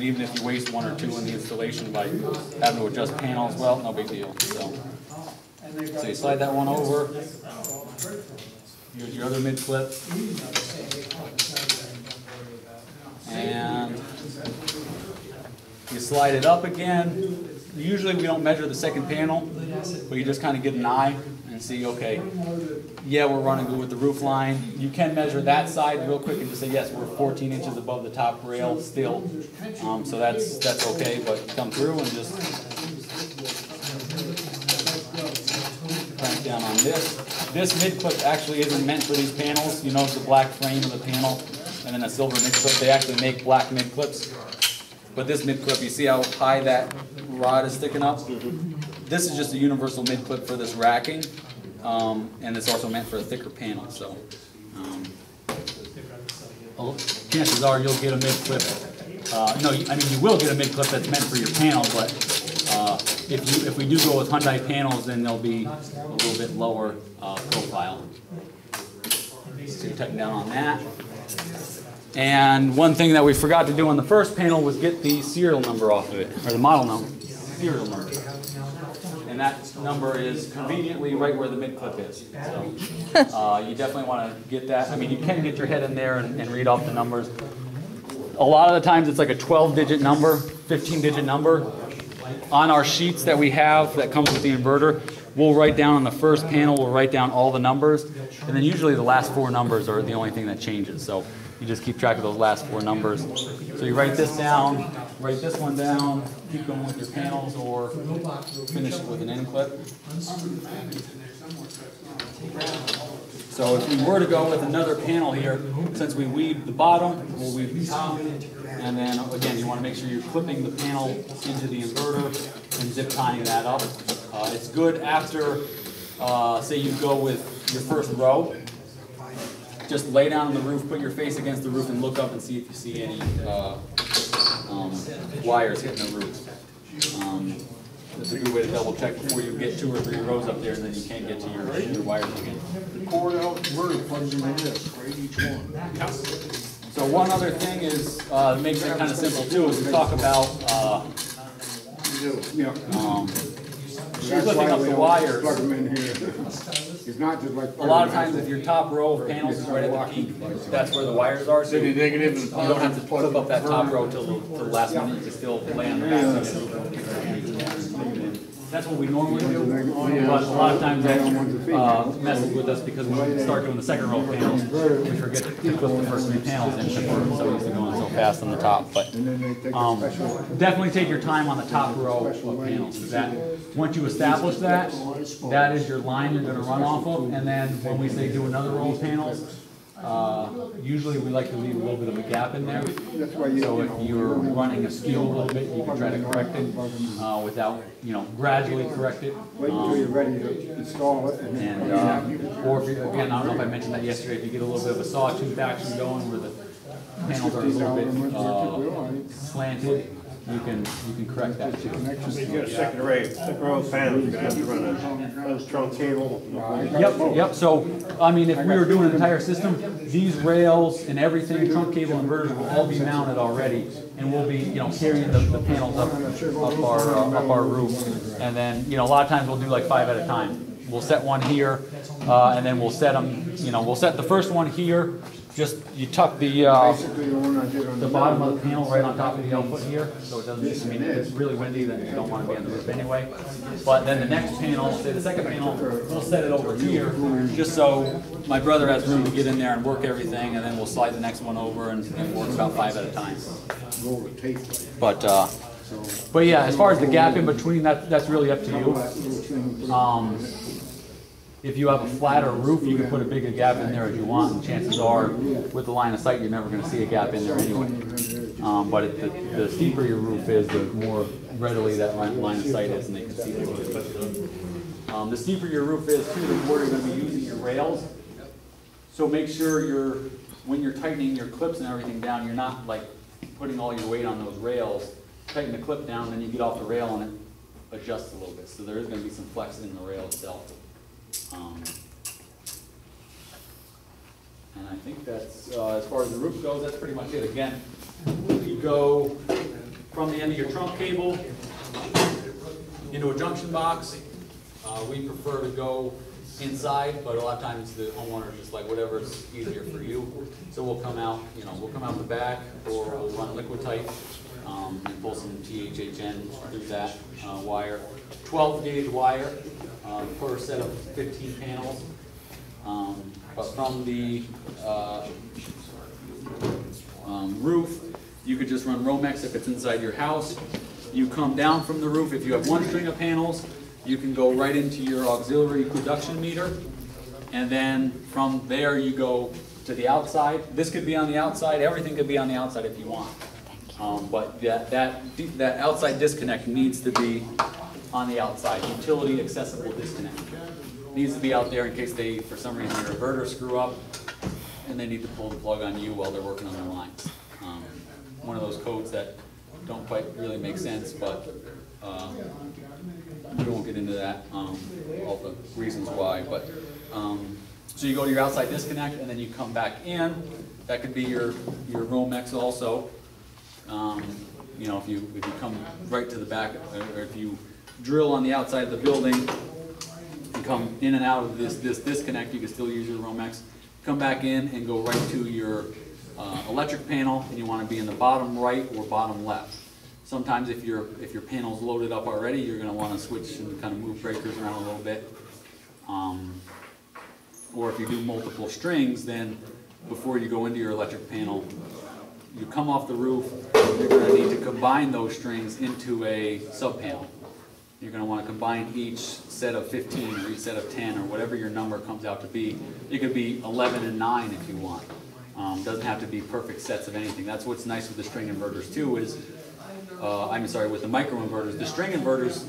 and even if you waste one or two in the installation by having to adjust panels, well, no big deal. So you slide that one over. Here's your other mid clip. And you slide it up again. Usually we don't measure the second panel, but you just kind of get an eye and see, okay, yeah, we're running good with the roof line. You can measure that side real quick and just say, yes, we're 14 inches above the top rail still. So that's okay, but come through and just crank down on this. This mid clip actually isn't meant for these panels. You know, the black frame of the panel and then a silver mid clip. They actually make black mid clips. But this mid clip, you see how high that rod is sticking up? This is just a universal mid clip for this racking, and it's also meant for a thicker panel. So chances are you'll get a mid clip. No, I mean you will get a mid clip that's meant for your panel, but if we do go with Hyundai panels, then they'll be a little bit lower profile. So you tighten down on that. And one thing that we forgot to do on the first panel was get the serial number off of it, or the model number, serial number. And that number is conveniently right where the mid clip is. So you definitely want to get that. I mean, you can get your head in there and read off the numbers. A lot of the times it's like a 12-digit number, 15-digit number. On our sheets that we have that comes with the inverter, we'll write down on the first panel, we'll write down all the numbers, and then usually the last four numbers are the only thing that changes. So you just keep track of those last four numbers. So you write this down, write this one down, keep going with your panels, or finish it with an end clip. So if we were to go with another panel here, since we weave the bottom, we'll weave the top. And then again, you want to make sure you're clipping the panel into the inverter and zip tying that up. It's good after, say you go with your first row. Just lay down on the roof, put your face against the roof, and look up and see if you see any wires hitting the roof. That's a good way to double check before you get 2 or 3 rows up there, and then you can't get to your wires again. The cord out where it plugs into this, right, each one. So one other thing is, makes it kind of simple too, is we talk about clipping up the wires. Plug them in here. It's not just like a lot of times if your top row of panels is right at the peak, that's where the wires are. So you don't have to clip up that top row till the last minute. You can still lay on the back. That's what we normally do, but a lot of times that messes with us because when we start doing the second row of panels, we forget to clip the first 3 panels in because we're so used to going so fast on the top. But definitely take your time on the top row of panels. That once you establish that, that is your line you're going to run off of, and then when we say do another row of panels, usually we like to leave a little bit of a gap in there. So if you're running askew a little bit, you can try to correct it without, gradually correct it. Wait until you're ready to install it. Or if you, again, I don't know if I mentioned that yesterday, if you get a little bit of a sawtooth action going where the panels are a little bit slanted, you can correct that too. You get a second row of panels, you're going to have to run a trunk cable. Yep. So, I mean, if we were doing an entire system, these rails and everything, trunk cable inverters will all be mounted already, and we'll be, carrying the panels up our roof. And then, a lot of times we'll do like 5 at a time. We'll set one here, and then we'll set them. We'll set the first one here. Just you tuck the bottom of the panel right on top of the output here, so it doesn't. I mean, if it's really windy, then you don't want to be on the roof anyway. But then the next panel, say the second panel, we'll set it over here, just so my brother has room to get in there and work everything, and then we'll slide the next one over and work about 5 at a time. But yeah, as far as the gap in between, that's really up to you. If you have a flatter roof, you can put a bigger gap in there as you want, and chances are, with the line of sight, you're never going to see a gap in there anyway. But the steeper your roof is, the more readily that line of sight is, and they can see it. The steeper your roof is, too, the more you're going to be using your rails. So make sure when you're tightening your clips and everything down, you're not like putting all your weight on those rails. Tighten the clip down, then you get off the rail and it adjusts a little bit. So there is going to be some flex in the rail itself. And I think that's, as far as the roof goes, that's pretty much it. Again, you go from the end of your trunk cable into a junction box. We prefer to go inside, but a lot of times the homeowner is just like whatever's easier for you. So we'll come out, we'll come out the back, or we'll run Liquid-Tight and pull some THHN through that wire. 12 gauge wire per set of 15 panels. But from the roof, you could just run Romex if it's inside your house. You come down from the roof, if you have one string of panels, you can go right into your auxiliary production meter, and then from there you go to the outside. This could be on the outside, everything could be on the outside if you want. But that outside disconnect needs to be on the outside, utility accessible disconnect. Needs to be out there in case they, for some reason, your inverter screw up and they need to pull the plug on you while they're working on their lines. One of those codes that don't quite really make sense, but we won't get into that, all the reasons why. But so you go to your outside disconnect and then you come back in. That could be your Romex also. If you come right to the back, or if you drill on the outside of the building and come in and out of this disconnect, you can still use your Romex. Come back in and go right to your electric panel, and you want to be in the bottom right or bottom left. Sometimes if your panel's loaded up already, you're going to want to switch and kind of move breakers around a little bit. Or if you do multiple strings, then before you go into your electric panel, you come off the roof, you're going to need to combine those strings into a sub-panel. You're going to want to combine each set of 15 or each set of 10 or whatever your number comes out to be. It could be 11 and 9 if you want. Doesn't have to be perfect sets of anything. That's what's nice with the string inverters too is, with the microinverters. The string inverters,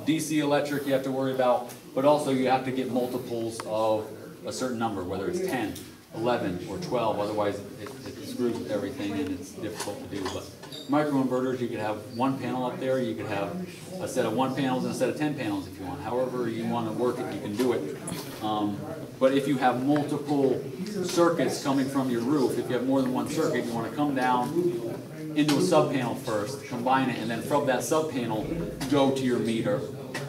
DC electric you have to worry about, but also you have to get multiples of a certain number, whether it's 10, 11, or 12, otherwise it screws with everything and it's difficult to do. But microinverters, you could have one panel up there, you could have a set of 1 panels and a set of 10 panels if you want. However you want to work it, you can do it. But if you have multiple circuits coming from your roof, if you have more than one circuit, you want to come down into a sub-panel first, combine it, and then from that sub-panel, go to your meter,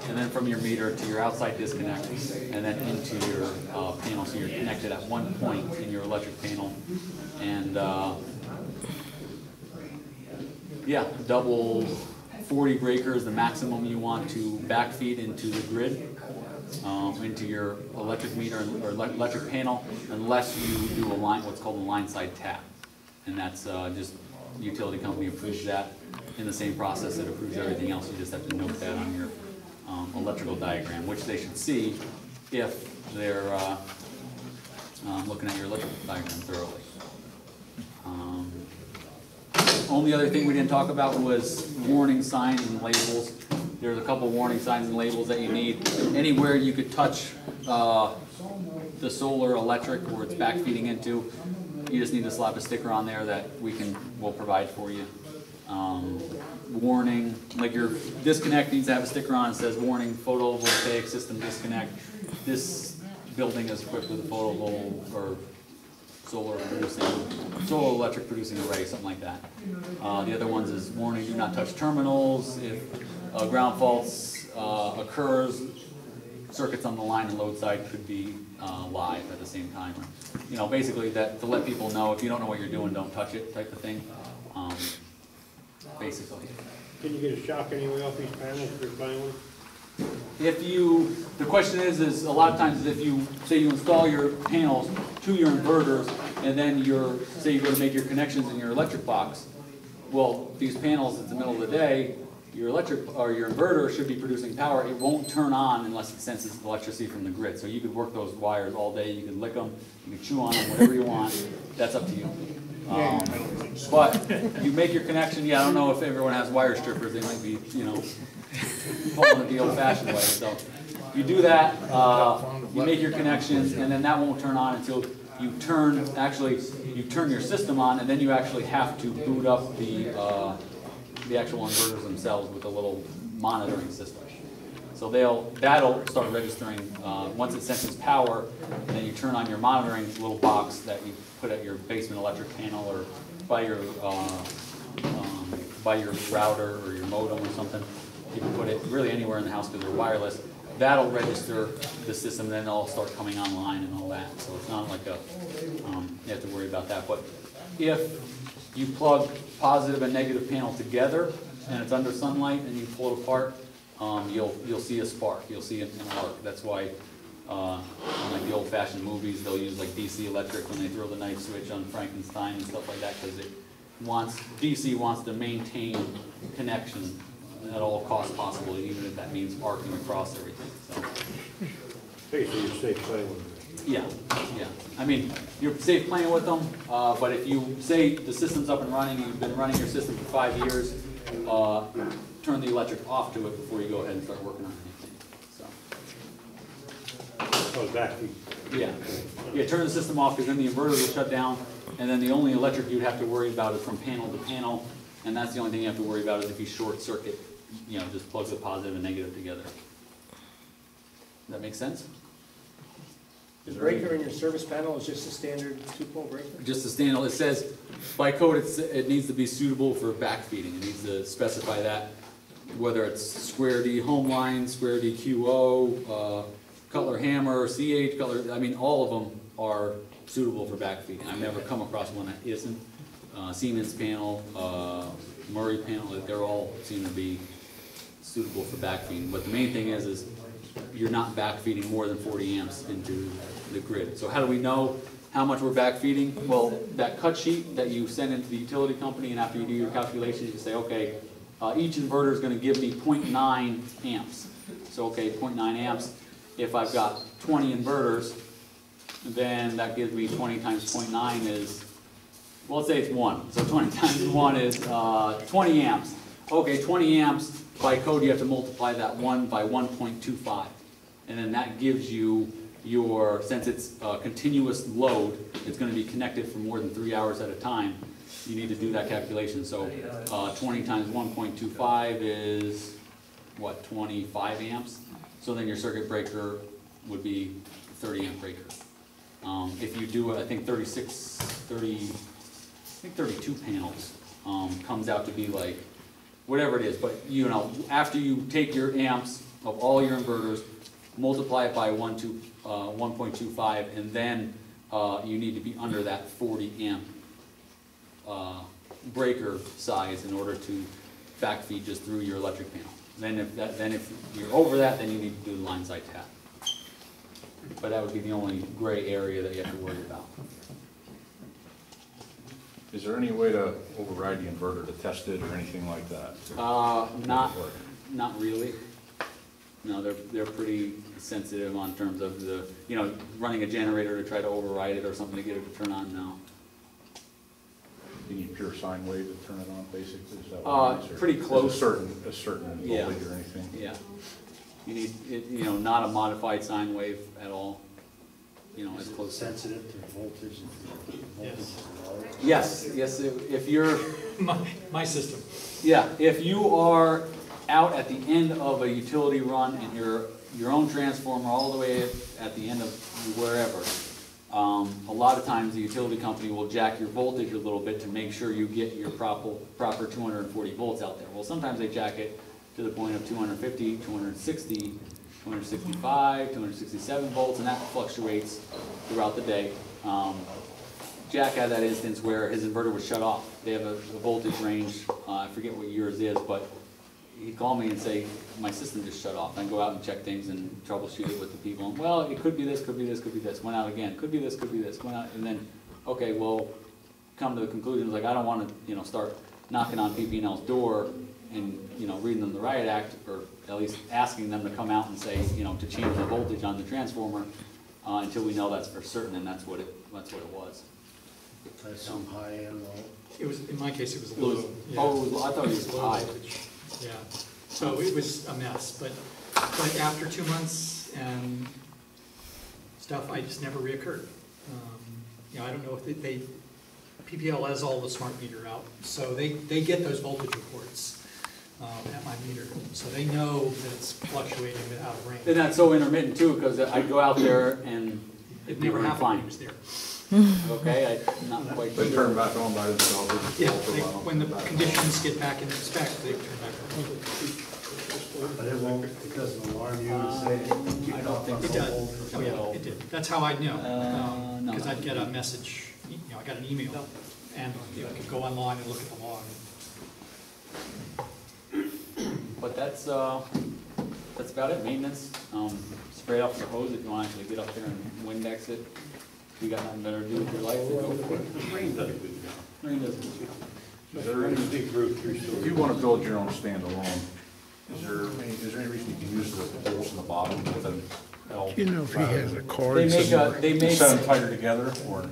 and then from your meter to your outside disconnect, and then into your panel, so you're connected at one point in your electric panel. And double 40 breakers, the maximum you want to backfeed into the grid, into your electric meter or electric panel, unless you do what's called a line side tap. And that's just utility company approves that in the same process that approves everything else. You just have to note that on your electrical diagram, which they should see if they're looking at your electrical diagram thoroughly. Only other thing we didn't talk about was warning signs and labels. There's a couple warning signs and labels that you need. Anywhere you could touch the solar electric where it's backfeeding into, you just need to slap a sticker on there that we'll provide for you. Warning, like your disconnect needs to have a sticker on that says warning, photovoltaic system disconnect. This building is equipped with a photovoltaic or solar electric producing array, something like that. The other ones is warning, do not touch terminals. If ground faults occurs, circuits on the line and load side could be live at the same time. Basically that to let people know if you don't know what you're doing, don't touch it type of thing. Basically. Can you get a shock anyway off these panels if you're buying one? The question is a lot of times if you say you install your panels to your inverters and then say you go to make your connections in your electric box, well, these panels, it's the middle of the day, your inverter should be producing power. It won't turn on unless it senses electricity from the grid. So you could work those wires all day. You can lick them, you can chew on them, whatever you want. That's up to you. But you make your connection. I don't know if everyone has wire strippers. They might be, pulling it the old-fashioned way. So you do that. You make your connections, and then that won't turn on until you turn your system on, and then you actually have to boot up the actual inverters themselves with a little monitoring system. So that'll start registering once it senses power, and then you turn on your monitoring little box that you put at your basement electric panel or by your by your router or your modem or something. You can put it really anywhere in the house because they're wireless. That'll register the system, then it'll start coming online and all that. So it's not like a, you have to worry about that. But if you plug positive and negative panel together and it's under sunlight and you pull it apart, you'll see a spark, you'll see an arc. That's why in like the old-fashioned movies, they'll use like DC electric when they throw the night switch on Frankenstein and stuff like that, because DC wants to maintain connection at all costs possible, even if that means arcing across everything. So, Basically, you're safe playing with it. yeah. I mean, you're safe playing with them, but if you say the system's up and running, you've been running your system for 5 years, turn the electric off to it before you go ahead and start working on anything. So. Oh, backfeed. Yeah, turn the system off because then the inverter will shut down, and then the only electric you'd have to worry about is from panel to panel, and that's the only thing you have to worry about is if you short circuit, just plug the positive and negative together. Does that make sense? The breaker in your service panel is just a standard 2-pole breaker? Just a standard, it says, by code, it needs to be suitable for backfeeding. It needs to specify that, whether it's square D home line, square D QO, Cutler hammer, CH, Cutler, I mean, all of them are suitable for backfeeding. I've never come across one that isn't. Siemens panel, Murray panel, they're all seem to be suitable for backfeeding. But the main thing is you're not backfeeding more than 40 amps into the grid. So how do we know how much we're backfeeding? Well, that cut sheet that you send into the utility company, and after you do your calculations, you say, okay, each inverter is going to give me 0.9 amps. So, okay, 0.9 amps. If I've got 20 inverters, then that gives me 20 times 0.9 is, well, let's say it's 1. So 20 times 1 is 20 amps. Okay, 20 amps, by code you have to multiply that 1 by 1.25. And then that gives you your, since it's a continuous load, it's going to be connected for more than 3 hours at a time, you need to do that calculation. So 20 times 1.25 is, what, 25 amps? So then your circuit breaker would be 30 amp breaker. If you do, I think 32 panels comes out to be like, whatever it is, but after you take your amps of all your inverters, multiply it by 1.25, and then you need to be under that 40 amp breaker size in order to backfeed just through your electric panel. Then if you're over that, then you need to do the line side tap. But that would be the only gray area that you have to worry about. Is there any way to override the inverter to test it or anything like that? Not really. No, they're pretty sensitive on terms of the, running a generator to try to override it or something to get it to turn on, no. You need pure sine wave to turn it on, basically? Is that what it is, or pretty close. A certain Yeah. voltage or anything? Yeah. You need, not a modified sine wave at all. As close. Sensitive to voltage and Yes, if you're, My system. yeah, if you are out at the end of a utility run and your own transformer all the way at the end of wherever, a lot of times the utility company will jack your voltage a little bit to make sure you get your proper 240 volts out there. Well, sometimes they jack it to the point of 250, 260, 265, 267 volts, and that fluctuates throughout the day. Jack had that instance where his inverter was shut off. They have a voltage range, I forget what yours is, but he'd call me and say, my system just shut off. I'd go out and check things and troubleshoot it with the people. And, well, it could be this, could be this, could be this. Went out again, could be this, went out, and then, okay, well, come to the conclusion, like, I don't want to, start knocking on PP&L's door and, reading them the riot act, or at least asking them to come out and say, to change the voltage on the transformer, until we know that's for certain, and that's what it was. That's some high end low. It was, in my case, it was It was, low. Yeah. I thought it was Low high. voltage. Yeah, so it was a mess, but after 2 months and stuff, I just never reoccurred. I don't know if PPL has all the smart meter out, so they get those voltage reports at my meter, so they know that it's fluctuating out of range. And that's so intermittent too, because I'd go out there and It be never running happened when fine. he was there. Okay, I'm not quite They sure. turn back on by themselves. They just Yeah, pull they- the valve when the back on. conditions get back in spec, they turn back on. But it won't, it doesn't alarm you and say. I don't think It so. does, oh yeah, it did, that's how I'd know, no. because I'd get a message, you know, I got an email, and I could go online and look at the log. But that's about it, maintenance, spray off the hose if you want to actually get up there and Windex it. If you got nothing better to do with your life, then go for it. Rain does a good job. Rain does a good job. Is there any, Big roof, if you want to build your own standalone, is there any reason you can use the holes in the bottom with an L? You know if he has a They card make somewhere. they make Set them tighter together, or?